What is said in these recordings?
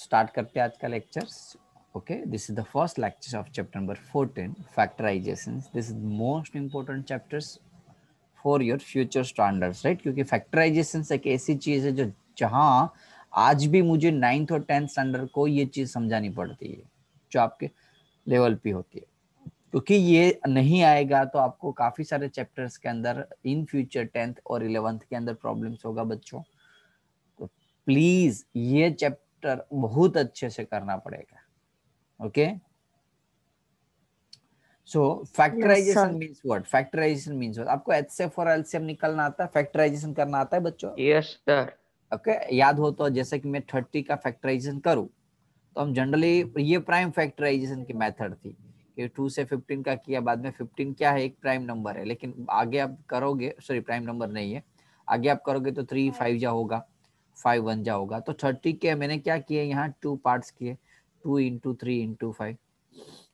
Start करते हैं आज का lectures. Okay, this is the first lecture of chapter number 14, factorizations. This is most important chapters for your future standards, right? क्योंकि factorizations एक ऐसी चीज है जो जहां आज भी मुझे 9th और 10th स्टैंडर्ड को ये चीज समझानी पड़ती है जो आपके लेवल पे होती है, क्योंकि ये नहीं आएगा तो आपको काफी सारे चैप्टर्स के अंदर इन फ्यूचर 10th और 11th के अंदर प्रॉब्लम्स होगा बच्चों. तो प्लीज ये चैप्टर बहुत अच्छे से करना पड़ेगा. Okay, so factorisation means what? Factorisation means what? आपको एचसीएफ और एलसीएम निकालना आता है, फैक्टराइजेशन करना आता है बच्चों? Yes sir. ओके, याद हो तो जैसे कि मैं 30 का फैक्टराइजेशन करूं तो हम जनरली ये प्राइम फैक्टराइजेशन की मेथड थी कि 2 से 15 का किया, बाद में 15 क्या है, एक प्राइम नंबर है, लेकिन आगे आप करोगे, सॉरी प्राइम नंबर नहीं है, आगे आप करोगे तो 3 5 जा होगा, 5 1 जा होगा. तो 30 के मैंने क्या किए, यहाँ 2 पार्ट्स किए, 2 into 3 into 5.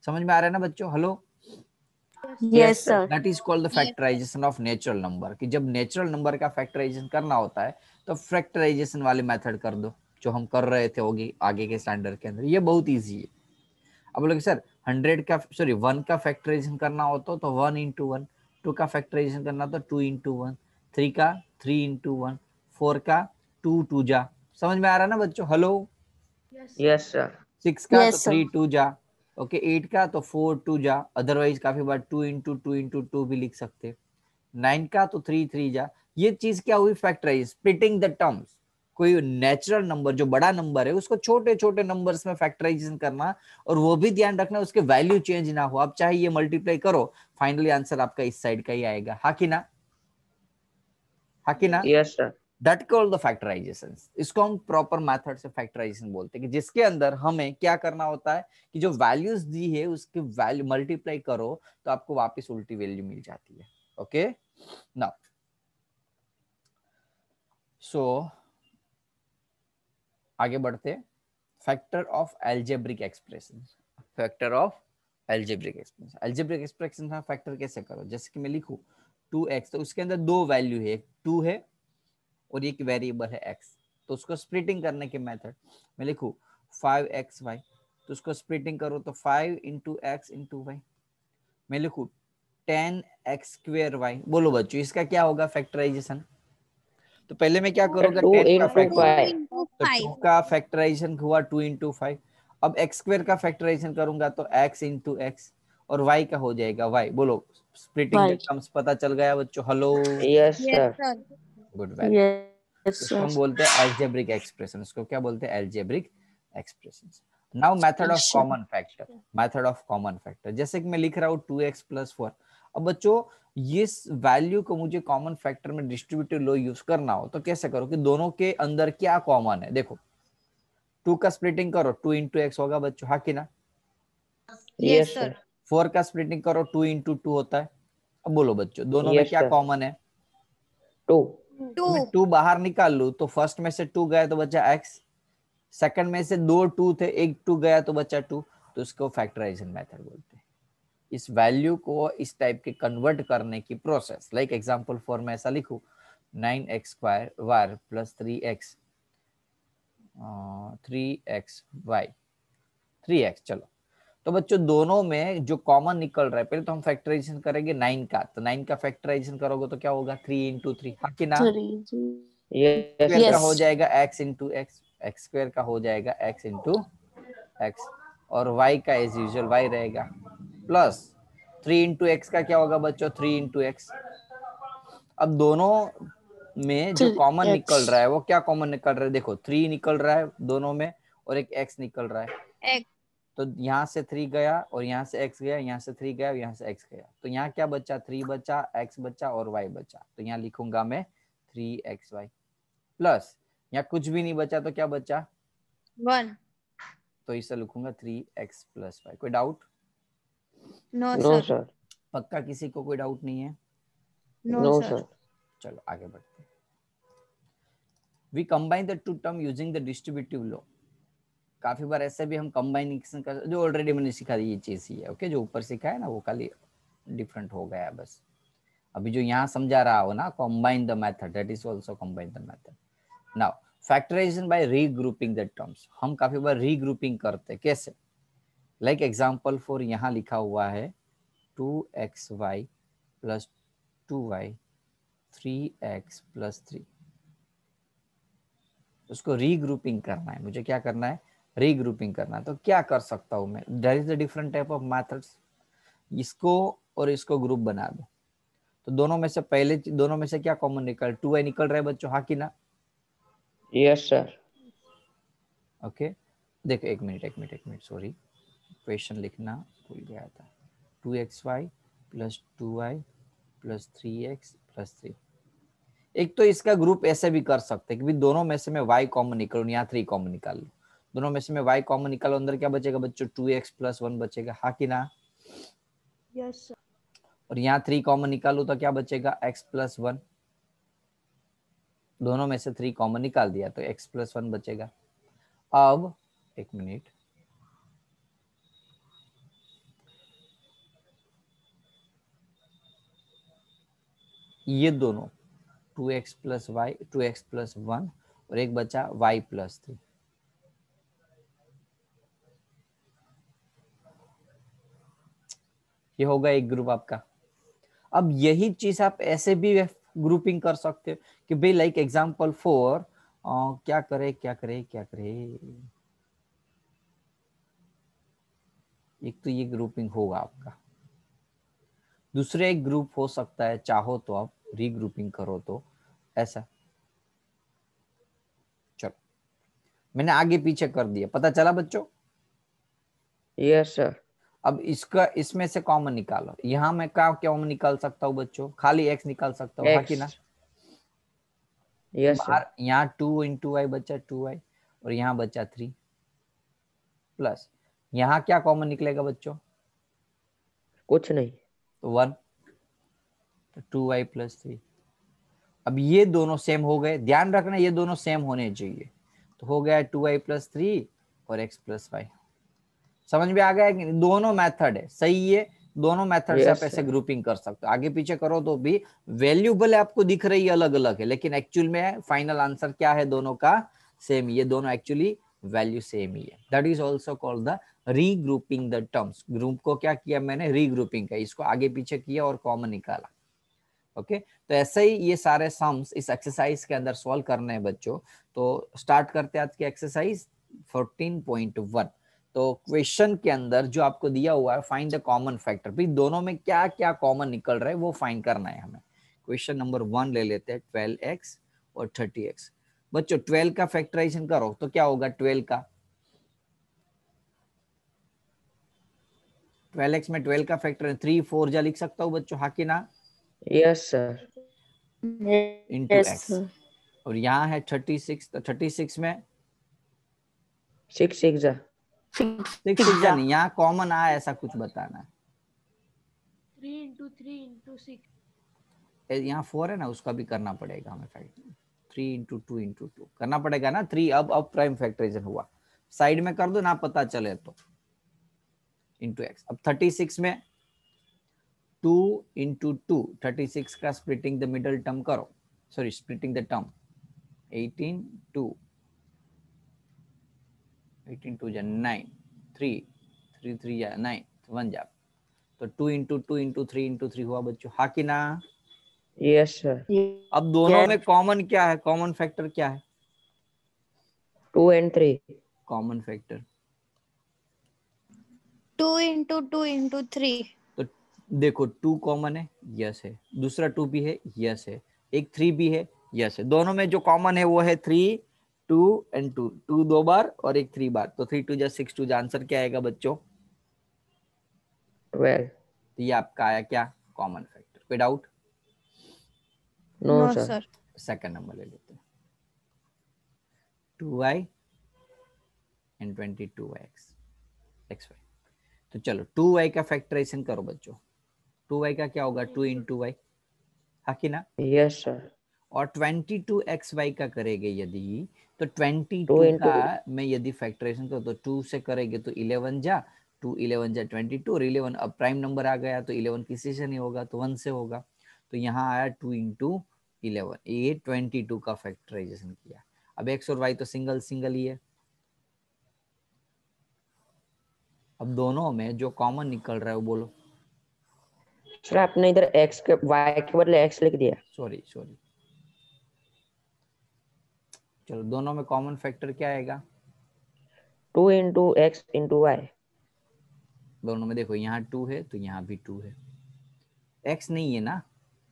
समझ में आ रहा है ना बच्चों? Hello, yes sir. That is called the factorisation of natural number. कि जब नेचुरल नंबर का फैक्टराइजेशन करना होता है तो फैक्टराइजेशन वाली मेथड कर दो जो हम कर रहे थे होगी आगे के स्टैंडर्ड के अंदर. ये बहुत इजी है. अब बोलोगे सर 100 का, सॉरी 1 का फैक्टराइजेशन करना हो तो 1 into 1, 2 का फैक्टराइजेशन करना तो 2 into 1, 3 का 3 into 1, 4 का 2 2 जा. समझ में आ रहा है ना बच्चों? Hello, yes sir. 6 का Yes, तो sir. 3 2 जा. ओके, 8 का तो 4 2 जा. अदरवाइज काफी बार 2 into 2 into 2 भी लिख सकते. 9 का तो 3 3 जा. ये चीज क्या हुई? Factorise, splitting the terms. कोई नेचुरल नंबर जो बड़ा नंबर है उसको छोटे छोटे नंबर्स में फैक्टराइजेशन करना, और वो भी ध्यान रखना उसके वैल्यू चेंज ना हो. आप चाहे ये मल्टीप्लाई करो, फाइनली आंसर आपका इस साइड का ही आएगा. हा कि ना? हा कि ना? Yes sir. That called the factorisation. इसको हम प्रॉपर मेथड से फैक्टराइजेशन बोलते हैं, कि जिसके अंदर हमें क्या करना होता है कि जो वैल्यूज दी है उसकी वैल्यू मल्टीप्लाई करो तो आपको वापस उल्टी वैल्यू मिल जाती है. ओके, नाउ सो आगे बढ़ते. Factor of algebraic expression. Factor of algebraic expression. Algebraic expression का फैक्टर कैसे करो? जैसे कि मैं लिखूं 2x, तो उसके अंदर दो वैल्यू है, एक 2 है और एक वेरिएबल है x. तो उसको स्प्लिटिंग करने के मेथड मैं लिखूं 5xy, तो उसको स्प्लिटिंग करो तो 5 into x into y. मैं लिखूं 10x² y. बोलो बच्चों इसका क्या होगा फैक्टराइजेशन? तो पहले मैं क्या करूंगा, 2 10 का into 5. तो 2 का फैक्टराइजेशन हुआ 2 into 5. अब x² का फैक्टराइजेशन करूंगा तो x into x, और y का हो जाएगा y. बोलो स्प्लिटिंग द Right. टर्म्स पता चल गया बच्चों? Hello, yes sir. Good, very. Yes, इसको sir. हम बोलते हैं एल्जेब्रिक एक्सप्रेशन. इसको क्या बोलते हैं? Algebraic expression. Now method of Expression. Common factor. Method of common factor, जैसे कि मैं लिख रहा हूँ 2x + 4. अब बच्चों ये वैल्यू को मुझे कॉमन फैक्टर में डिस्ट्रीब्यूटिव लॉ यूज करना हो तो कैसे करो कि दोनों के अंदर क्या कॉमन है? देखो 2 का स्प्लिटिंग करो 2 into x होगा बच्चों, हाँ कि ना? Yes sir. 4 का स्प्लिटिंग करो 2 into 2 होता है. अब बोलो बच्चों दोनों में Yes, क्या sir. कॉमन है? 2. मैं 2 बाहर निकाल लू तो फर्स्ट में से 2 गया तो बचा x, सेकंड में से 2 2 थे, एक 2 गया तो बचा 2. तो इसको फैक्टराइजेशन मेथड बोलते हैं. इस वैल्यू को इस टाइप के कन्वर्ट करने की प्रोसेस. लाइक एग्जांपल फॉर मैं ऐसा लिखूं 9x² y plus 3x 3xy 3x. चलो, तो बच्चों दोनों में जो कॉमन निकल रहा है, पहले तो हम फैक्टराइजेशन करेंगे 9 का. तो 9 का फैक्टराइजेशन करोगे तो क्या होगा? 3 into 3, हाँ कि ना? 3. Yes, स्क्वायर का Yes. हो जाएगा x into x, x² का हो जाएगा x into x, और y का एज यूजुअल y रहेगा, प्लस 3 into x का क्या होगा बच्चों? 3 into x. अब दोनों में जो कॉमन निकल रहा है वो क्या कॉमन निकल रहा है? देखो 3 निकल रहा है दोनों में और एक x निकल रहा है. तो यहाँ से 3 गया और यहाँ से x गया, यहाँ से 3 गया और यहाँ से x गया. तो यहाँ क्या बचा? 3 बचा, x बचा और y बचा. तो यहाँ लिखूंगा मैं 3xy प्लस यहाँ कुछ भी नहीं बचा तो क्या बचा? 1. तो इसे लिखूंगा 3x + y. कोई doubt? No, no sir. sir. पक्का किसी को कोई डाउट नहीं है? No, No sir. sir. चलो आगे बढ़ते हैं. We combine the two term using the distributive law. काफी बार ऐसे भी हम कंबाइनेशन कर, जो ऑलरेडी मैंने सिखा दी ये चीज ही है. ओके, जो ऊपर सिखा है ना वो खाली डिफरेंट हो गया बस. अभी जो यहाँ समझा रहा हो ना, combine the method, that is also combine the method. Now factorisation by regrouping the terms, हम काफी बार रीग्रुपिंग करते हैं। कैसे? लाइक एग्जांपल फॉर यहाँ लिखा हुआ है 2xy plus 2y 3x plus 3, उसको रीग्रुपिंग करना है, मुझे क्या करना है, रीग्रुपिंग करना है। तो क्या कर सकता हूं मैं, there is a different type of methods. इसको और इसको ग्रुप बना दो, तो दोनों में से पहले, दोनों में से क्या कॉमन निकल, 2y निकल रहा है बच्चों, हाँ कि ना? Yes sir. ओके, देखो एक मिनट, सॉरी, क्वेश्चन लिखना भूल गया था। 2xy plus 2y plus 3x plus 3। एक तो इसका ग्रुप ऐसे भी कर सकते हैं कि दोनों में से मैं y कॉमन निकालूं, यहाँ 3 कॉमन निकाल लूं। दोनों में से मैं y कॉमन निकालो, अंदर क्या बचेगा बच्चों, 2x प्लस 1 बचेगा, हाँ कि ना? Yes sir. और यहाँ 3 कॉमन निकालू तो क्या बचेगा, x प्लस 1। दोनों में से 3 कॉमन निकाल दिया तो x प्लस 1 बचेगा। अब एक मिनट, ये दोनों 2x plus Y, 2x plus 1 और एक बचा y प्लस 3। ये होगा एक ग्रुप आपका। अब यही चीज आप ऐसे भी ग्रुपिंग कर सकते हो कि भाई लाइक एग्जांपल फॉर क्या करे, एक तो ये ग्रुपिंग होगा आपका। दूसरे एक ग्रुप हो सकता है, चाहो तो आप रीग्रुपिंग करो तो ऐसा। चलो मैंने आगे पीछे कर दिया, पता चला बच्चों? Yes sir. अब इसका, इसमें से कॉमन निकालो। यहाँ मैं क्या कॉमन निकाल सकता हूँ बच्चों, खाली x निकाल सकता हूँ, हाँ कि ना? एक्स। यस बाहर सर। यहाँ 2 इंटू वाई बचा 2y और यहाँ बचा 3 प्लस यहाँ क्या कॉमन निकलेगा बच्चों, कुछ नहीं। तो 1, तो 2y प्लस 3। अब ये दोनों सेम हो गए, ध्यान रखना ये दोनों सेम होने चाहिए। तो हो गया 2y प्लस 3 और x प्लस 5। समझ में आ गया कि दोनों मेथड है, सही है। दोनों मेथड से आप यस ऐसे सर। ग्रुपिंग कर सकते हो, आगे पीछे करो तो भी वैल्यूबल आपको दिख रही है, अलग अलग है, लेकिन एक्चुअल में फाइनल आंसर क्या है, दोनों का सेम। ये दोनों एक्चुअली वैल्यू सेम ही है। That is also called the regrouping the terms. Group को क्या किया मैंने, रीग्रुपिंग किया, इसको आगे पीछे किया और कॉमन निकाला। ओके तो ऐसे ही ये सारे सम्स इस एक्सरसाइज के अंदर सॉल्व करने हैं बच्चों। तो स्टार्ट करते हैं आज की एक्सरसाइज 14.1। तो क्वेश्चन के अंदर जो आपको दिया हुआ है, फाइंड द कॉमन फैक्टर, भाई दोनों में क्या क्या कॉमन निकल रहा है वो फाइंड करना है हमें। क्वेश्चन नंबर 1 ले लेते हैं, 12x और 30x। बच्चों 12 का फैक्टराइजेशन करो तो क्या होगा, 12 का 12x में 12 का फैक्टर 3 4 जा लिख सकता हूँ बच्चों, हाँ कि ना? Yes sir. Into Yes, x. sir. और यहाँ है 36, तो 36 में 6 6 जा। 6 6 जा नहीं, यहाँ कॉमन आया ऐसा कुछ बताना है। 3 into 3 into 6. यहाँ 4 है ना, उसका भी करना पड़ेगा हमें फैक्टर। 3 इंटू 2 इंटू 2 करना पड़ेगा ना। 3 अब प्राइम फैक्टराइजेशन हुआ, साइड में कर दो ना पता चले तो, इंटू एक्स। अब 36 में 2 इंटू 2, 36 का स्प्लिटिंग द मिडल टर्म करो, सॉरी स्प्लिटिंग द टर्म, 18 2 18 2 जा 9, 3 3 3 जा 9, 1 जा, तो 2 इंटू 2 इंटू 3 इंटू 3 हुआ बच्चों, हाँ कि ना? Yes sir. अब दोनों में कॉमन क्या है, कॉमन फैक्टर क्या है, 2 and 3। Common factor 2 into 2 into 3. तो देखो 2 कॉमन है, यस है, दूसरा 2 भी है, यस है, एक 3 भी है, यस है। दोनों में जो कॉमन है वो है 3 2 एंड 2, 2 2 बार और एक 3 बार, तो 3 2 जा 6 2 जा, आंसर क्या आएगा बच्चों? 12। तो ये आपका आया क्या, कॉमन फैक्टर। कोई doubt? No No, sir. sir. Second number ले लेते हैं, 2y एंड 22x xy। तो चलो 2y का फैक्टराइजेशन करो बच्चों। 2y का क्या होगा, 2 इंटू वाई, हाँ कि ना? Yes sir. और 22xy का करेंगे यदि, तो 2 22 into का मैं यदि फैक्टराइजेशन करो तो 2 से करेंगे तो 11 जा 2 11 जा 22, और 11 अब प्राइम नंबर आ गया तो 11 किसी से नहीं होगा तो 1 से होगा। तो यहाँ आया 2 इंटू 11, ये 22 का फैक्टराइजेशन किया। अब x और y तो सिंगल सिंगल ही है। अब दोनों में जो कॉमन निकल रहा है वो बोलो। सर आपने इधर x के y के बदले x लिख दिया। सॉरी सॉरी, चलो दोनों में कॉमन फैक्टर क्या आएगा? 2 इंटू x इंटू y। दोनों में देखो, यहाँ 2 है तो यहाँ भी 2 है। x नहीं है ना,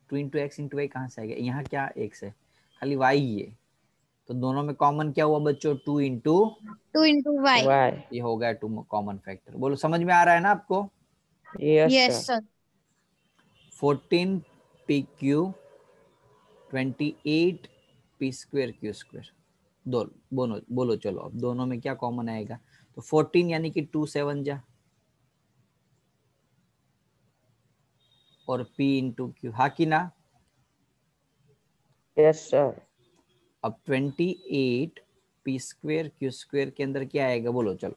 2 इंटू एक्स इंटू वाई कहाँ से आएगा? यहाँ क्या x है? खाली y ही है। तो दोनों में कॉमन क्या हुआ बच्चों? 2 इंटू 2 into y. y। ये हो गया 2 कॉमन फैक्टर। बोलो समझ में आ रहा है ना आपको? Yes Yes, sir. sir. 14 P Q 28 P square Q square. दो बोलो बोलो, चलो अब दोनों में क्या कॉमन आएगा? तो 14 यानी कि 2 7 जा, और p इंटू क्यू, हाँ कि ना? Yes sir. अब 28 पी स्क्वेयर क्यू स्क्वेयर के अंदर क्या आएगा बोलो चलो?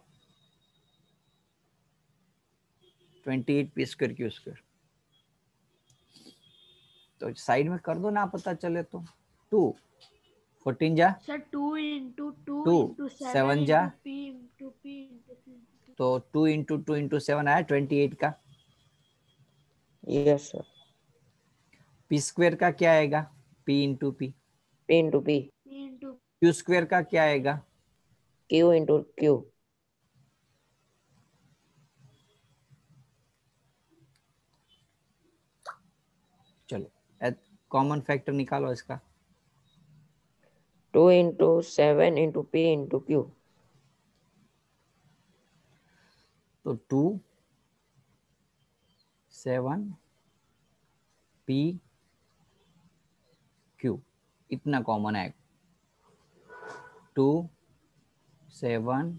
28 पी स्क्वेयर क्यू स्क्वेयर, तो साइड में कर दो ना, पता चले तो। 2 14 जा, सर 2 into 2 2 into 7 7 जा, into p into p into q. तो 2 इंटू 2 इंटू 7 आया 28 का। Yes sir. पी स्क्वेयर का क्या आएगा? p into P. p into p। p into Q square का क्या आएगा? q into q। चलो कॉमन फैक्टर निकालो इसका। 2 into 7 into p into q। तो 2 7 p q, इतना कॉमन है। 2 7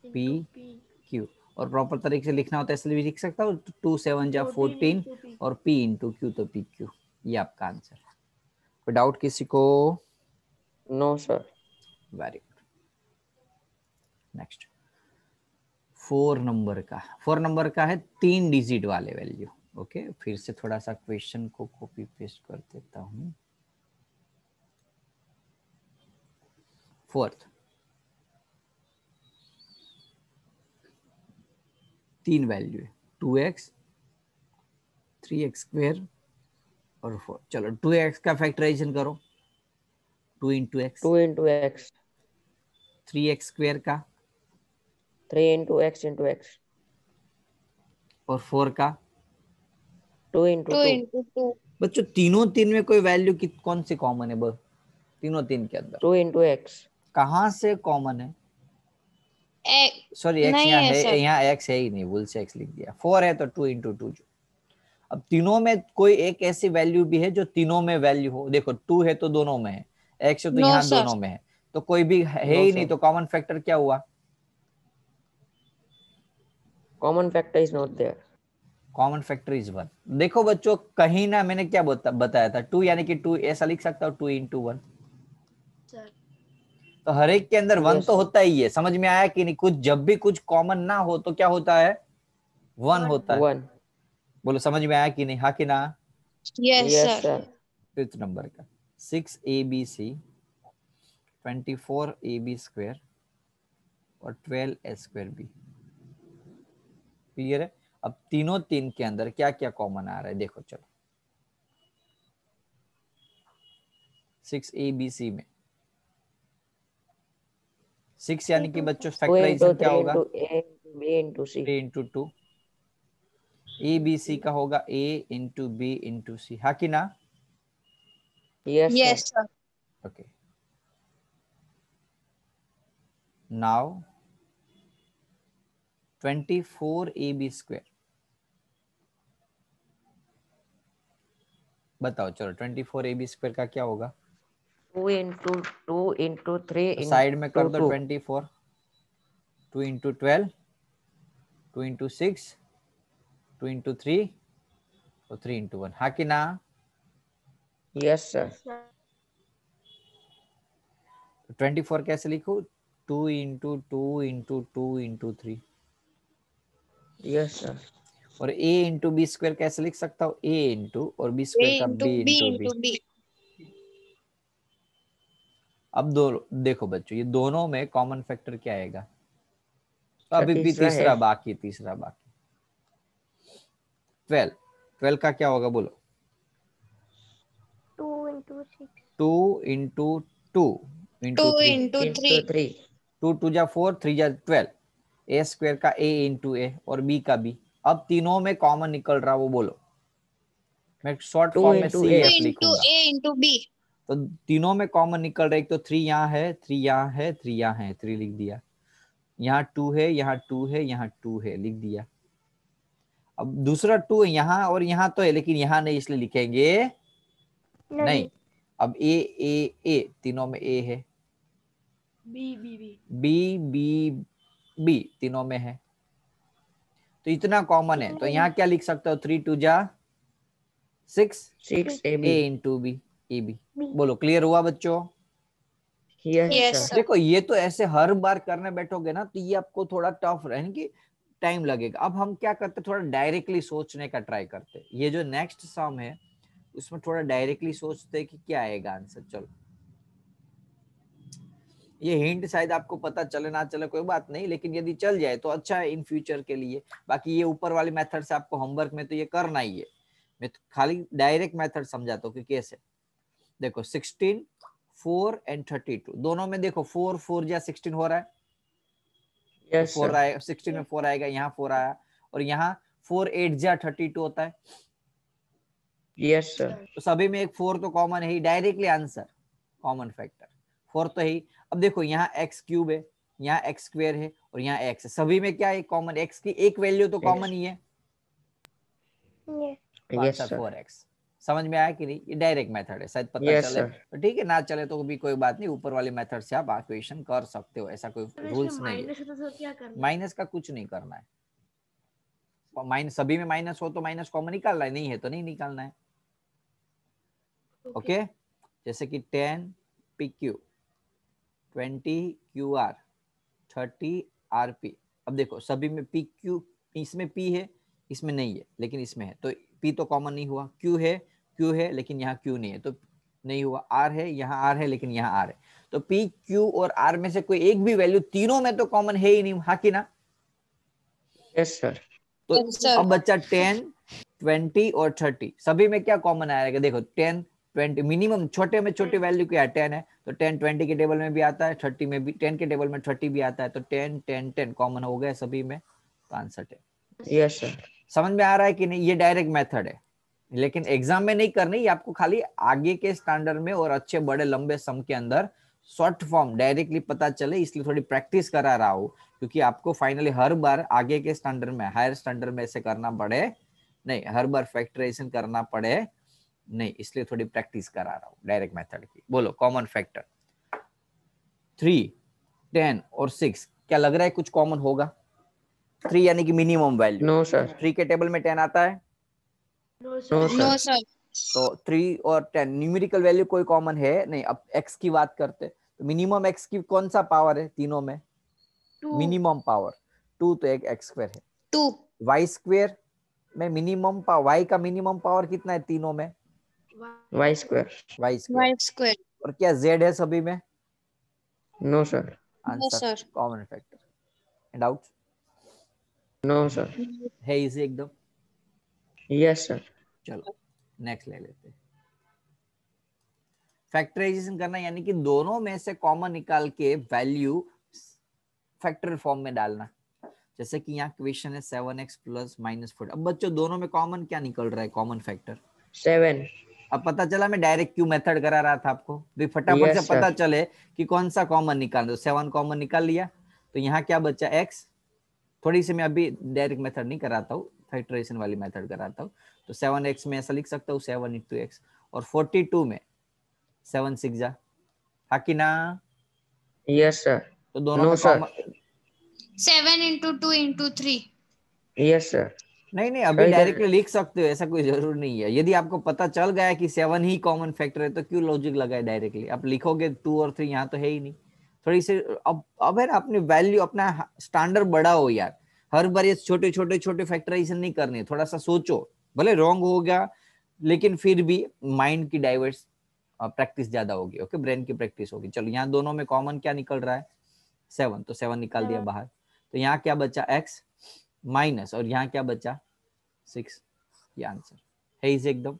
p into p. q, और प्रॉपर तरीके से लिखना होता है इसलिए भी लिख सकता हूँ 2 7 जा 14 14 into p. और p इंटू q, तो p q। ये आपका आंसर। कोई डाउट किसी को? No sir. Very good. Next 4 number का है 3 डिजिट वाले वैल्यू। ओके, फिर से थोड़ा सा क्वेश्चन को कॉपी पेस्ट कर देता हूँ। फोर्थ, 3 वैल्यू है, 2x 3x स्क्वेयर और 4। चलो 2x का फैक्टराइजेशन करो, 2 into x. 2 into x। 3x square का 3 इंटू x इंटू x। और 4 का। 2 इंटू 2 2। into 2. बच्चों तीनों 3 में कोई वैल्यू की कौन सी कॉमन है? बस तीनों 3 के अंदर 2 इंटू x। कहाँ से कॉमन है? सॉरी x नहीं यहाँ है है, सर. यहाँ x है ही नहीं, भूल से x लिख दिया। 4 है तो 2 इंटू 2। अब तीनों में कोई एक ऐसी वैल्यू भी है जो तीनों में वैल्यू हो? देखो 2 है तो दोनों में है, x है तो No यहाँ sir. दोनों में है, तो कोई भी है नो ही नहीं, सर। तो कॉमन फैक्टर क्या हुआ? Common factor is not there. Common factor is 1। देखो बच्चों, कहीं ना मैंने क्या बताया था, 2 यानी कि 2 ऐसा लिख सकता हूँ, 2 इंटू 1। Sir. तो हर एक के अंदर 1 Yes, तो sir. होता ही है। समझ में आया कि नहीं? कुछ जब भी कुछ कॉमन ना हो तो क्या होता है? 1 होता है। 1। बोलो समझ में आया कि नहीं? हाँ कि ना? Yes yes sir. Sir. 5th number का 6abc 24ab स्क्वेयर और 12a स्क्वेयर बी। क्लियर है? अब तीनों 3 के अंदर क्या क्या कॉमन आ रहा है देखो चलो। 6abc में 6 यानी कि बच्चों 2 इंटू फैक्टराइजेशन क्या 3 होगा? Into a into b into c। 3 into 2। abc का होगा a इंटू b इंटू सी, हाँ कि ना? Yes sir. Yes sir. Okay, now 24ab square. बताओ चलो 24ab स्क्वेयर का क्या होगा? 2 इंटू 2 इंटू 3 तो साइड में कर इंटू दो 2। 24, 2 इंटू 12, 2 इंटू 6, 2 इंटू 3 और 3 इंटू 1, हाँ कि ना? Yes sir. Yes, sir. 24 कैसे लिखो? 2 into 2 into 2 into 3। Yes sir. और a इंटू बी स्क्वेयर कैसे लिख सकता हूँ? a इंटू और b A स्क्वेयर का into b B into B. into B. अब दो देखो बच्चों, ये दोनों में कॉमन फैक्टर क्या आएगा? तो सर अभी भी तीसरा तीसरा है। बाकी, तीसरा बाकी 12। 12 का क्या होगा बोलो? 2 into 6. 2 into 2 into 2 3, into into 3. 3. 2 2 जा 4, 3 जा 12, ए स्क्वायर का ए इंटू ए और बी का बी। अब तीनों में कॉमन निकल रहा वो बोलो। मैं शॉर्ट 2 फॉर्म में into C 2 a. F into लिखूंगा। A into B. तो तीनों में कॉमन निकल रहा है, एक तो 3 यहाँ है, 3 यहाँ है, 3 यहाँ है, 3 लिख दिया। यहाँ 2 है, यहाँ 2 है, यहाँ 2 है, लिख दिया। अब दूसरा 2 यहाँ और यहाँ तो है, लेकिन यहाँ नहीं, इसलिए लिखेंगे नहीं। अब ए ए ए, तीनों में ए है। B B B. B B B, तीनों में है। तो इतना कॉमन है, तो यहाँ क्या लिख सकते हो? 3 2 जा 6, 6 A ab. Into B, A B. बोलो, क्लियर हुआ बच्चों? Yes, Yes, sir. sir. देखो ये तो ऐसे हर बार करने बैठोगे ना, तो ये आपको थोड़ा टफ रहेगा कि टाइम लगेगा। अब हम क्या करते, थोड़ा डायरेक्टली सोचने का ट्राई करते। ये जो नेक्स्ट सम है उसमें थोड़ा डायरेक्टली सोचते हैं कि क्या आएगा आंसर। चलो, ये हिंट शायद आपको पता चले ना चले कोई बात नहीं, लेकिन यदि चल जाए तो अच्छा है इन फ्यूचर के लिए। बाकी ये ऊपर वाली मेथड से आपको होमवर्क में तो ये करना ही है। मैं तो खाली डायरेक्ट मेथड समझाता हूँ कि कैसे। देखो 16, 4 एंड 32 दोनों में देखो 4 4 जा 16 हो रहा है। Yes, तो 4 sir. आएगा, 16 में 4 आएगा, यहाँ 4 आया, और यहाँ 4 8 जा 32 होता है। Yes, sir. तो सभी में एक 4 तो कॉमन है ही। डायरेक्टली आंसर कॉमन फैक्टर 4 तो है ही। अब देखो यहाँ एक्स क्यूब है, यहाँ एक्स स्क्वायर है, और यहाँ एक्स है। सभी में क्या है कॉमन? एक्स की एक वैल्यू तो कॉमन ही है। तो Yes, आंसर sir. 4x। समझ में आया कि नहीं? ये डायरेक्ट मेथड है, शायद पता Yes, चले sir. तो ठीक है, ना चले तो भी कोई बात नहीं। ऊपर वाले मेथड से आप क्वेश्चन कर सकते हो, ऐसा कोई रूल्स नहीं है। माइनस है तो सर क्या करना है? माइनस का कुछ नहीं करना है। माइनस सभी में माइनस हो तो माइनस कॉमन निकालना है, नहीं है तो नहीं निकालना है। ओके, जैसे कि 10 P Q, 20 Q R, 30 R P. अब देखो सभी में पी क्यू, इसमें पी है, इसमें नहीं है, लेकिन इसमें है, तो पी तो कॉमन नहीं हुआ। क्यू है लेकिन यहाँ क्यू नहीं है, तो नहीं हुआ। आर है, यहाँ आर है, लेकिन यहाँ आर है। तो पी क्यू और आर में से कोई एक भी वैल्यू तीनों में तो कॉमन है ही नहीं, हाँ कि ना? Yes, sir. तो Yes, sir. अब बच्चा 10 20 और 30 सभी में क्या कॉमन आएगा? देखो 10 20 मिनिमम छोटे में छोटी वैल्यू क्या है? 10 है, तो 10 20 के टेबल में भी आता है, 30 में भी, 10 के टेबल में 30 भी आता है। तो 10 10 10 कॉमन हो गया सभी में, तो आंसर 10। Yes, sir. समझ में आ रहा है कि नहीं? ये डायरेक्ट मेथड है, लेकिन एग्जाम में नहीं करनी। ये आपको खाली आगे के स्टैंडर्ड में और अच्छे बड़े लंबे सम के अंदर शॉर्ट फॉर्म डायरेक्टली पता चले, इसलिए थोड़ी प्रैक्टिस करा रहा हूँ। क्योंकि आपको फाइनली हर बार आगे के स्टैंडर्ड में, हायर स्टैंडर्ड में ऐसे करना पड़े नहीं, हर बार फैक्टराइजेशन करना पड़े नहीं, इसलिए थोड़ी प्रैक्टिस करा रहा हूँ डायरेक्ट मेथड की। बोलो कॉमन फैक्टर 3 10 और 6, क्या लग रहा है कुछ कॉमन होगा? 3 यानी कि मिनिमम वैल्यू। No, sir. 3 के टेबल में 10 आता है, No, No, sir. sir. तो 3 और 10 न्यूमेरिकल वैल्यू कोई कॉमन है नहीं। अब x की बात करते, तो मिनिमम x की कौन सा पावर है तीनों में? 2. मिनिमम पावर 2, तो एक x स्क्वायर है। 2. y स्क्वायर में मिनिमम पावर, y का मिनिमम पावर कितना है तीनों में? Y square. y square. Y square. और क्या z है सभी में? No, sir. No, answer sir. Common factor. Doubt No, sir. है इजी एकदम? Yes, sir. चलो नेक्स्ट ले लेते हैं। फैक्टराइजेशन करना यानी कि दोनों में से कॉमन निकाल के वैल्यू फैक्टर फॉर्म में डालना। जैसे कि यहाँ क्वेश्चन है 7x प्लस -4। अब बच्चों दोनों में कॉमन क्या निकल रहा है? Common factor 7. अब पता चला, मैं डायरेक्ट क्यू मेथड करा रहा था आपको भी, फटाफट Yes, से sir. पता चले कि कौन सा कॉमन निकाल दो। 7 कॉमन निकाल लिया, तो यहाँ क्या बचा? x। थोड़ी सी मैं अभी डायरेक्ट मेथड नहीं कराता हूँ, फैक्टराइजेशन वाली मेथड कराता हूँ। तो 7x में ऐसा लिख सकता हूँ 7 × x, और 42 में 7 6 जा, हाँ कि ना? Yes, sir. तो दोनों No, में sir. Common 7 into 2 into 3. Yes, sir. नहीं नहीं, अभी सही डायरेक्टली लिख सकते हो, ऐसा कोई जरूर नहीं है। यदि आपको पता चल गया कि 7 ही कॉमन फैक्टर है, तो क्यों लॉजिक लगाए डायरेक्टली? आप लिखोगे 2 और 3, यहाँ तो है ही नहीं। थोड़ी सी अब है ना, अपनी वैल्यू, अपना स्टैंडर्ड बढ़ाओ यार। हर बार ये छोटे छोटे छोटे फैक्टराइजेशन नहीं करनी है, थोड़ा सा सोचो। भले रॉन्ग हो गया, लेकिन फिर भी माइंड की डाइवर्स प्रैक्टिस ज्यादा होगी, ओके, ब्रेन की प्रैक्टिस होगी। चलो यहाँ दोनों में कॉमन क्या निकल रहा है, 7, तो 7 निकाल दिया बाहर। तो यहाँ क्या बचा x माइनस, और यहाँ क्या बचा 6। ये आंसर है इसे एकदम।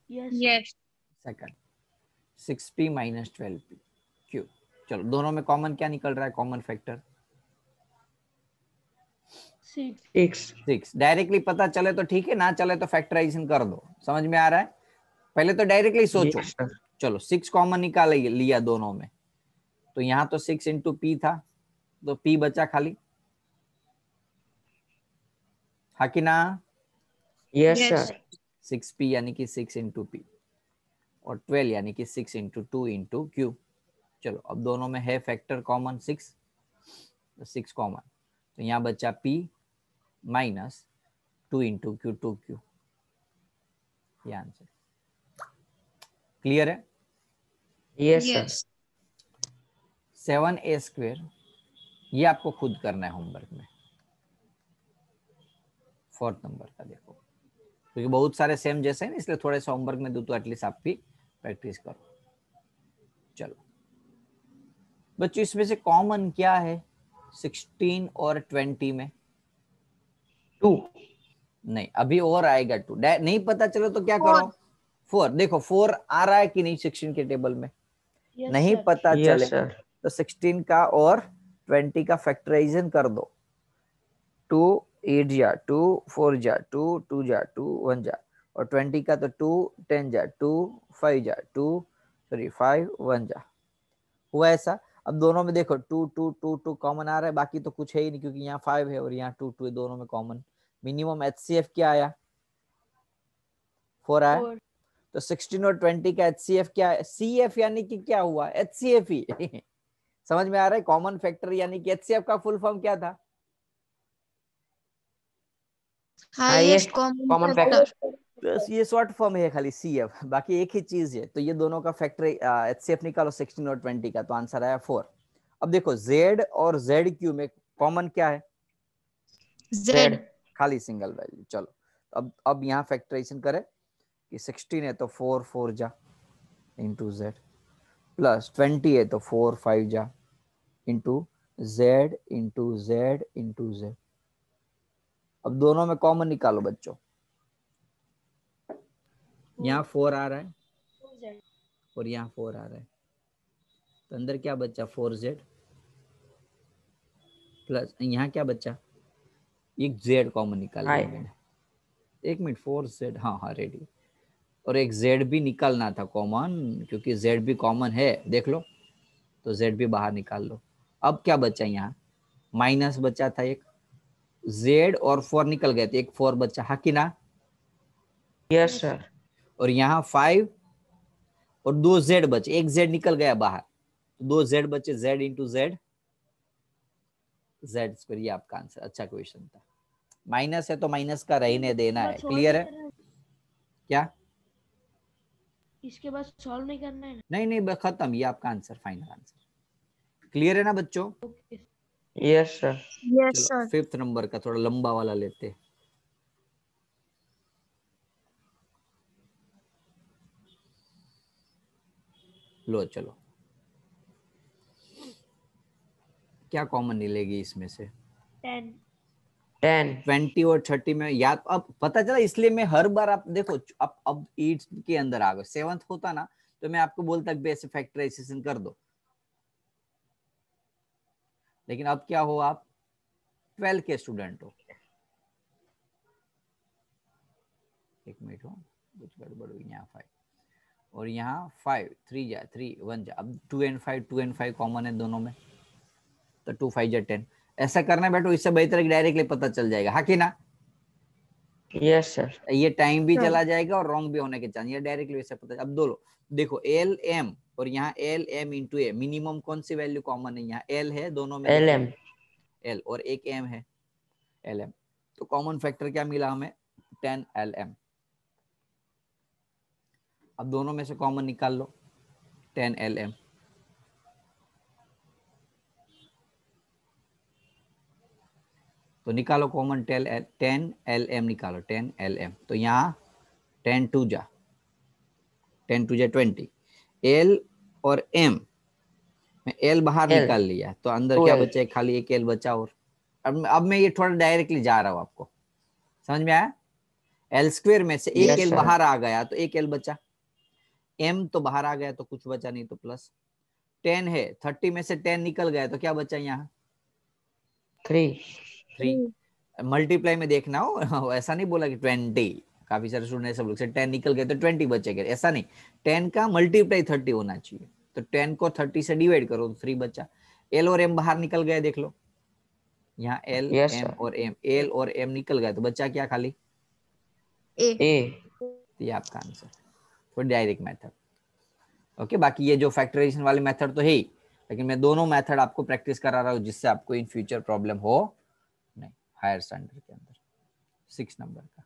Yes. Yes. Second 6p minus 12p Q. चलो दोनों में कॉमन क्या निकल रहा है, कॉमन फैक्टर 6. 6. डायरेक्टली पता चले तो ठीक है, ना चले तो फैक्टराइजेशन कर दो। समझ में आ रहा है? पहले तो डायरेक्टली सोचो। Yes, sir. चलो 6 कॉमन निकाल लिया दोनों में, तो यहाँ तो 6 इंटू पी था, तो p बचा खाली, हाँ कि ना? Yes, Yes. sir. 6p यानी कि 6 इंटू पी, और 12 यानी कि 6 इंटू 2 इंटू क्यू। चलो अब दोनों में है फैक्टर कॉमन 6, तो 6 कॉमन, तो यहाँ बचा p minus 2 into Q, 2q। ये आंसर क्लियर है? Yes, sir. Yes. 7a square, ये आपको खुद करना है होमवर्क में, 4th नंबर का देखो, क्योंकि बहुत सारे सेम जैसे हैं ना, इसलिए थोड़े से होमवर्क में दूं तो एटलीस्ट आप भी प्रैक्टिस करो। चलो बच्चों, इसमें से कॉमन क्या है 16 और 20 में? 2. नहीं, अभी और आएगा 2, नहीं पता चलो तो क्या 4. करो, 4 देखो, 4 आ रहा है कि नहीं 16 के टेबल में? Yes, नहीं sir. पता Yes, चले sir. तो 16 का और 20 का फैक्टराइजेशन कर दो। 2 8 जा, 2 4 जा, 2 2 जा, 2 1 जा, और 20 का तो 2 10 जा, 2 5 जा, 2 सॉरी 5 1 जा। हुआ ऐसा? अब दोनों में देखो 2 2 2 2 कॉमन आ रहा है, बाकी तो कुछ है ही नहीं, क्योंकि यहाँ 5 है और यहाँ 2 2 है, दोनों में कॉमन। मिनिमम HCF क्या आया? 4 आया। 4. तो 16 और 20 का HCF क्या है? CF यानी कि क्या हुआ? HCF ही समझ में आ रहा है? कॉमन फैक्टर यानी कि HCF का फुल फॉर्म क्या था? Highest Highest common common factor. factor. बस ये शॉर्ट फॉर्म है खाली CF, बाकी एक ही चीज है। तो ये दोनों का फैक्टर HCF निकालो 16 और 20 का, तो आंसर आया 4। अब देखो Z और ZQ में कॉमन क्या है? Z. खाली सिंगल वैल्यू। चलो अब यहाँ फैक्टराइजेशन करें कि 16 है तो 4 4 जा इंटू Z, प्लस 20 है तो 4 5 जा into Z into Z into Z। अब दोनों में कॉमन निकालो बच्चों, यहाँ 4 आ रहा है 4Z. और यहाँ 4 आ रहा है, तो अंदर क्या बचा 4Z, प्लस यहाँ क्या बचा, एक Z कॉमन निकाल लिया मैंने। एक मिनट, 4Z, हाँ हाँ रेडी, और एक Z भी निकालना था कॉमन, क्योंकि Z भी कॉमन है, देख लो, तो Z भी बाहर निकाल लो। अब क्या बचा, यहाँ माइनस बचा था एक, Z और 4 निकल गए थे, एक 4 बचा, हाँ कि ना? Yes, sir. और यहाँ 5 और 2 Z बचे, एक Z निकल गया बाहर, तो 2 Z बचे, Z into Z Z square. ये आपका आंसर। अच्छा क्वेश्चन था। माइनस है तो माइनस का रहने देना है, सॉल्व क्लियर नहीं है? करना है, क्या? इसके बाद सॉल्व नहीं करना है ना? नहीं नहीं, खत्म, ये आपका आंसर, फाइनल आंसर। क्लियर है ना बच्चों? ओके. Yes, sir. Yes, चलो sir. 5th नंबर का थोड़ा लंबा वाला लेते हैं। लो चलो, क्या कॉमन मिलेगी इसमें से? 10. 10. 20 और 30 में याद अब पता चला, इसलिए मैं हर बार, आप देखो, अब 8 के अंदर आ गए, 7th होता ना तो मैं आपको बोलता कि ऐसे फैक्टराइजेशन कर दो, लेकिन अब क्या हो, आप 12 के स्टूडेंट हो। एक मिनट हो, कुछ गड़बड़ हुई, यहाँ 5 और यहाँ 5 3 जा 3 1 जा, अब 2 and 5 कॉमन है दोनों में, तो 2 5 जा 10। ऐसा करना बैठो, इससे बेहतर डायरेक्टली पता चल जाएगा, हाँ कि ना? Yes, sir. ये टाइम भी Sure. चला जाएगा और रॉन्ग भी होने के चांस, ये डायरेक्टली वैसे पता। अब दो लो, देखो एल एम और यहाँ एल एम इंटू ए, मिनिमम कौन सी वैल्यू कॉमन है? यहाँ एल है दोनों में, देखो LM. एल और एक एम है एल एम, तो कॉमन फैक्टर क्या मिला हमें? 10 एल एम। अब दोनों में से कॉमन निकाल लो, 10 एल एम। तो निकालो कॉमन 10 एल एम निकालो, 10 एल एम। तो यहाँ 10 2 जा 10 टू जा 20, एल और एम में एल बाहर L, निकाल लिया तो अंदर 2L, क्या बचा है, खाली एक एल बचा। और अब मैं ये थोड़ा डायरेक्टली जा रहा हूँ, आपको समझ में आया। एल स्क्वायर में से एक yes एल sir, बाहर आ गया तो एक एल बचा, एम तो बाहर आ गया तो कुछ बचा नहीं, तो प्लस 10 है, 30 में से 10 निकल गया तो क्या बचा यहाँ 3, 3। मल्टीप्लाई में देखना हो, ऐसा नहीं बोला कि 20, काफी सारे स्टूडेंट सब लोग से 10 निकल गए तो 20 बचेगा, ऐसा नहीं, 10 का मल्टीप्लाई 30 होना चाहिए। तो 10 को 30 से डिवाइड करो तो 3 बचा। एल और एम बाहर निकल गए, देख लो यहाँ एल yes एम sir, और एम, एल और एम निकल गए तो बचा क्या, खाली A. A, ये आपका answer, for direct method. Okay, बाकी ये जो फैक्टराइजेशन वाली मेथड तो है ही, लेकिन मैं दोनों मेथड आपको प्रैक्टिस करा रहा हूँ जिससे आपको इन फ्यूचर प्रॉब्लम हो नहीं हायर स्टैंडर्ड के अंदर। 6 नंबर का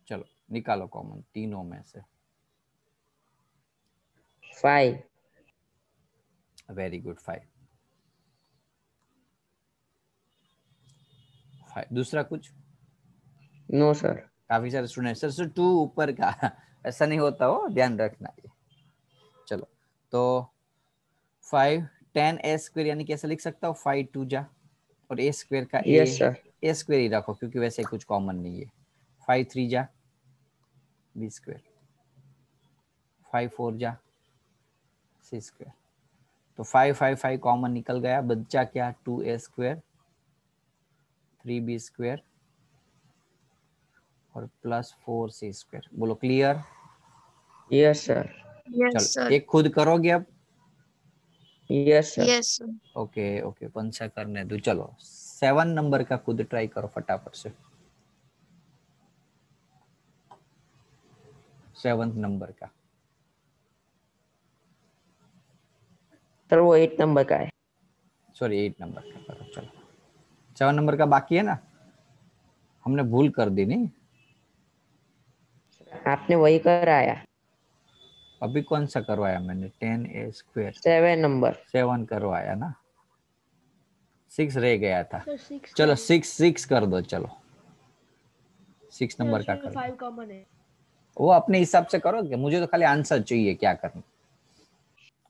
चलो निकालो कॉमन तीनों में से। 5, वेरी गुड, 5। दूसरा कुछ, no sir, काफी सारे स्टूडेंट सर 2 ऊपर का ऐसा नहीं होता हो, ध्यान रखना ये। चलो तो 5 10 ए स्क्वायर यानी कैसे लिख सकता हूँ, 5 2 जा और ए स्क्वायर का yes sir, ए स्क्वायर ही रखो क्योंकि वैसे कुछ कॉमन नहीं है। 5 3 जा बी स्क्वायर, 5 4 जा सी स्क्वायर, तो 5 5 5 कॉमन निकल गया, बच्चा क्या 2 ए स्क्वायर 3 बी स्क्वायर और प्लस 4 सी स्क्वायर। बोलो क्लियर। yes sir, Yes, चलो sir. एक खुद करोगे अब, yes sir, Yes, sir. Okay okay पंचा करने दो। चलो 7 नंबर का खुद ट्राई करो फटाफट से, 7th नंबर का। सर वो 8 नंबर का है। सॉरी 8 नंबर का करो। चलो 7 नंबर का बाकी है ना, हमने भूल कर दी नहीं, आपने वही कराया, अभी कौन सा करवाया मैंने, 10 ए स्क्वायर 7 नंबर, 7 करवाया ना, 6 रह गया था। सर 6 चलो 6 कर दो, चलो 6 सर नंबर का उसमें कर दो। 5 कॉमन है। वो अपने हिसाब से करोगे, मुझे तो खाली आंसर चाहिए क्या करना।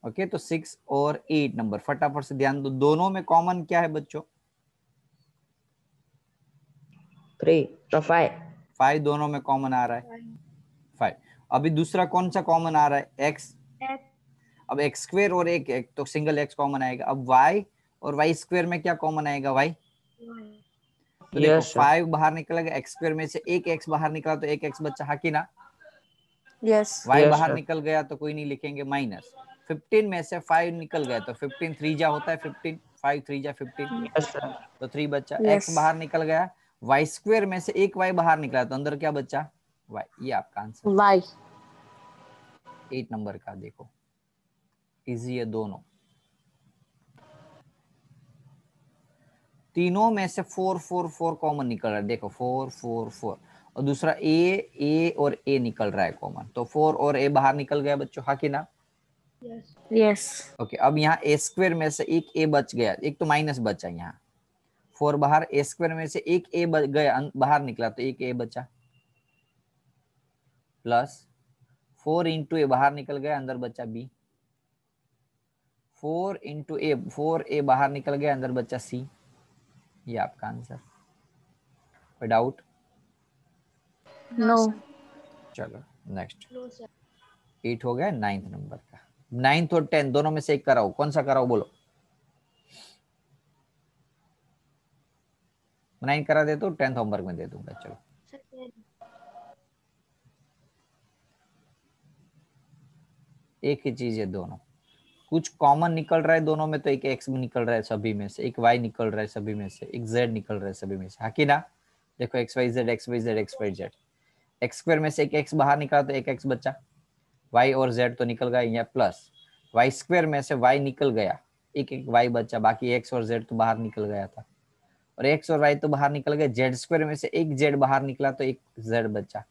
ओके तो 6 और 8 नंबर फटाफट से ध्यान दो, दोनों में कॉमन क्या है बच्चों, 3 तो 5, 5 दोनों में कॉमन आ रहा है 5। अभी दूसरा कौन सा कॉमन आ रहा है, एक्स। X अब एक्स स्क्वायर और एक तो सिंगल एक्स कॉमन आएगा। अब वाई और वाई स्क्वायर में क्या कॉमन आएगा, वाई। तो देखो yes sir, 5 बाहर निकलेगा, एक्स स्क्वायर में से एक एक्स बाहर निकला तो एक एक्स बचा, हाँ कि ना। Yes. y yes बाहर sir, निकल गया तो कोई नहीं लिखेंगे, माइनस 15 में से 5 निकल गया तो 15 3 जा होता है 15, 5 3 जा 15 yes sir, तो 3 बचा। Yes. x बाहर निकल गया, y स्क्वायर में से एक y बाहर निकला तो अंदर क्या बचा, y। ये आपका आंसर Y. 8 नंबर का। देखो इजी है दोनों, तीनों में से 4 4 4 कॉमन निकल रहा है। देखो 4 4 4 और दूसरा a और a निकल रहा है कॉमन, तो 4 और a बाहर निकल गया बच्चों, हाँ कि ना। yes Yes. ओके अब यहाँ ए स्क्वायर में से एक ए बच गया, एक तो माइनस बचा, यहाँ 4 बाहर, ए स्क्वायर में से एक ए गया बाहर निकला तो एक ए बचा, प्लस 4 इंटू ए बाहर निकल गया अंदर बचा बी, 4 इंटू ए 4 ए बाहर निकल गया अंदर बचा सी। ये आपका आंसर, कोई डाउट। No. चलो नेक्स्ट, no sir 8 हो गया 9th नंबर का। 9th और 10 दोनों में से एक कराओ, कौन सा कराओ बोलो। 9 करा दे तो 10th होमवर्क में दे दूंगा। चलो सर एक ही चीज है दोनों, कुछ कॉमन निकल रहा है दोनों में, तो एक एक्स निकल रहा है सभी में से, एक वाई निकल रहा है सभी में से, एक जेड निकल रहा है सभी में से, हाँ कि ना। देखो X Y Z X Y Z X Y Z, X square में से एक एक्स बाहर निकला तो एक एक्स बचा, वाई और जेड तो निकल गया यहाँ, प्लस वाई स्क्वायर में से वाई निकल गया, एक एक वाई बचा, बाकी एक्स और जेड तो बाहर निकल गया था, और एक्स और वाई तो बाहर निकल गया, जेड स्क्वायर में से एक जेड बाहर निकला तो एक जेड बचा।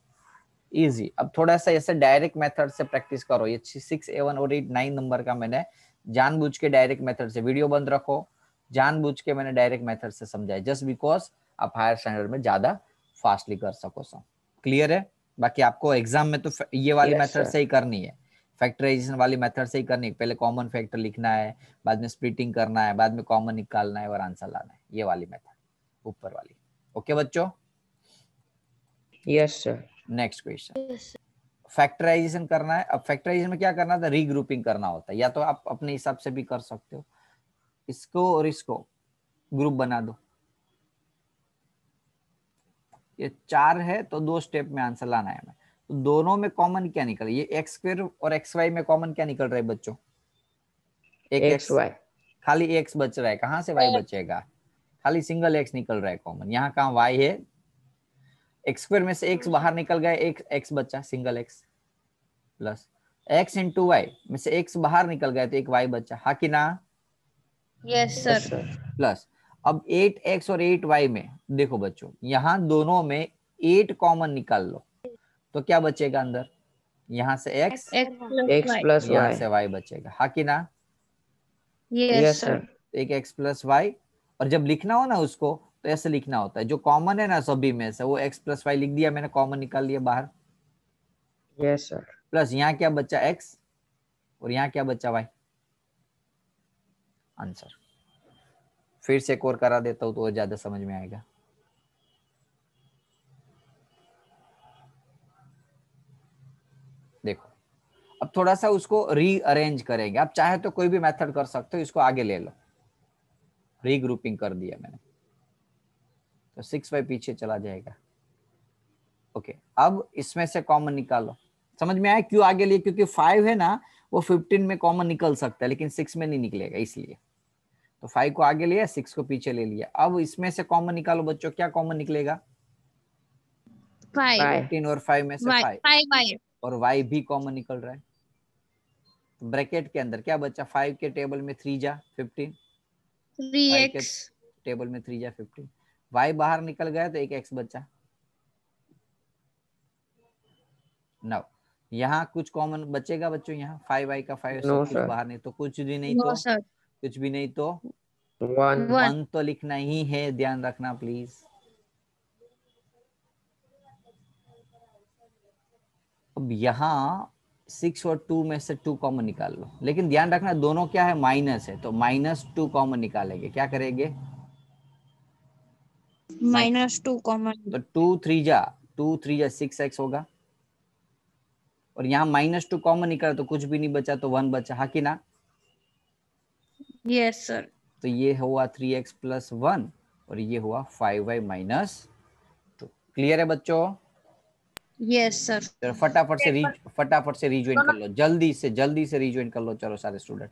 इजी। अब थोड़ा सा ऐसे डायरेक्ट मेथड से प्रैक्टिस करो, ये 6 7 और 8 9 नंबर का मैंने जानबूझ के डायरेक्ट मेथड से, वीडियो बंद रखो, जानबूझ के मैंने डायरेक्ट मेथड से समझाया, जस्ट बिकॉज आप हायर स्टैंडर्ड में ज्यादा फास्टली कर सको। सब क्लियर है? बाकी आपको एग्जाम में तो ये वाली Yes, मेथड sir. से ही करनी है, फैक्टराइजेशन वाली मेथड से ही करनी है। पहले कॉमन फैक्टर लिखना है, बाद में स्प्लिटिंग करना है, बाद में कॉमन निकालना है और आंसर लाना है, ये वाली मेथड ऊपर वाली। ओके बच्चों, Yes, sir. Next question. Yes. Factorisation करना है। अब फैक्टराइजेशन में क्या करना था, रीग्रुपिंग करना होता है, या तो आप अपने हिसाब से भी कर सकते हो, इसको और इसको ग्रुप बना दो। ये 4 है तो 2 स्टेप में आंसर लाना है हमें। तो दोनों में कॉमन क्या निकल, ये एक्स स्क्वायर और एक्स वाई में कॉमन क्या निकल रहा है बच्चों? एक एक्स, XY. खाली एक्स बच रहा है, कहां से वाई बचेगा? खाली सिंगल एक्स निकल रहा है कॉमन, यहाँ कहाँ वाई है? एक्स स्क्वायर में से एक्स बाहर निकल गया, एक एक्स बचा, single X, plus X into Y में से एक्स बाहर निकल गया तो एक वाई बचा, हाँ कि ना? Yes, sir. Yes, sir. Plus अब 8x और 8y में देखो बच्चों, यहाँ दोनों में 8 कॉमन निकाल लो तो क्या बचेगा अंदर? यहाँ से x, X plus X Y. plus यहाँ Y. से y बचेगा, हाँ कि ना? Yes, Yes, sir. sir. एक x प्लस वाई, और जब लिखना हो ना उसको तो ऐसे लिखना होता है, जो कॉमन है ना सभी में से वो x प्लस वाई लिख दिया मैंने, कॉमन निकाल लिया बाहर, Yes, sir. प्लस यहाँ क्या बचा x और यहाँ क्या बचा y, आंसर। फिर से एक और करा देता हूँ तो ज्यादा समझ में आएगा। देखो अब थोड़ा सा उसको रीअरेंज करेंगे, आप चाहे तो कोई भी मेथड कर सकते हो, इसको आगे ले लो, रीग्रुपिंग कर दिया मैंने तो 6y पीछे चला जाएगा। ओके, अब इसमें से कॉमन निकालो। समझ में आया क्यों आगे लिए? क्योंकि 5 है ना, वो 15 में कॉमन निकल सकता है लेकिन 6 में नहीं निकलेगा, इसलिए तो 5 को आगे लिया, 6 को पीछे ले लिया। अब इसमें से कॉमन निकालो बच्चों, क्या कॉमन निकलेगा? 5. 15 और 5 में से 5, 5. और y भी कॉमन निकल रहा है। ब्रैकेट के अंदर क्या बचा? 5 के टेबल में 3 जा 15, 5 के 3x. टेबल में 3 जा 15, y बाहर निकल गया तो एक x बचा। नाउ यहाँ कुछ कॉमन बचेगा बच्चों, यहाँ 5y का 5 No, सब कुछ sir. बाहर नहीं, तो कुछ भी नहीं No, तो sir. कुछ भी नहीं तो 1. 1 तो लिखना ही है, ध्यान रखना प्लीज। अब यहाँ 6 और 2 में से 2 कॉमन निकाल लो, लेकिन ध्यान रखना दोनों क्या है, माइनस है, तो -2 कॉमन निकालेंगे। क्या करेंगे? -2 common. तो 2 3 जा 6x होगा, और यहाँ -2 कॉमन निकाला तो कुछ भी नहीं बचा, तो 1 बचा, हाँ कि ना? Yes, sir. तो ये हुआ 3x + 1 और ये हुआ 5y - 2। क्लियर है बच्चों? Yes, sir. चलो फटाफट से रीज्वाइन कर लो, जल्दी से रीज्वाइन कर लो। चलो सारे स्टूडेंट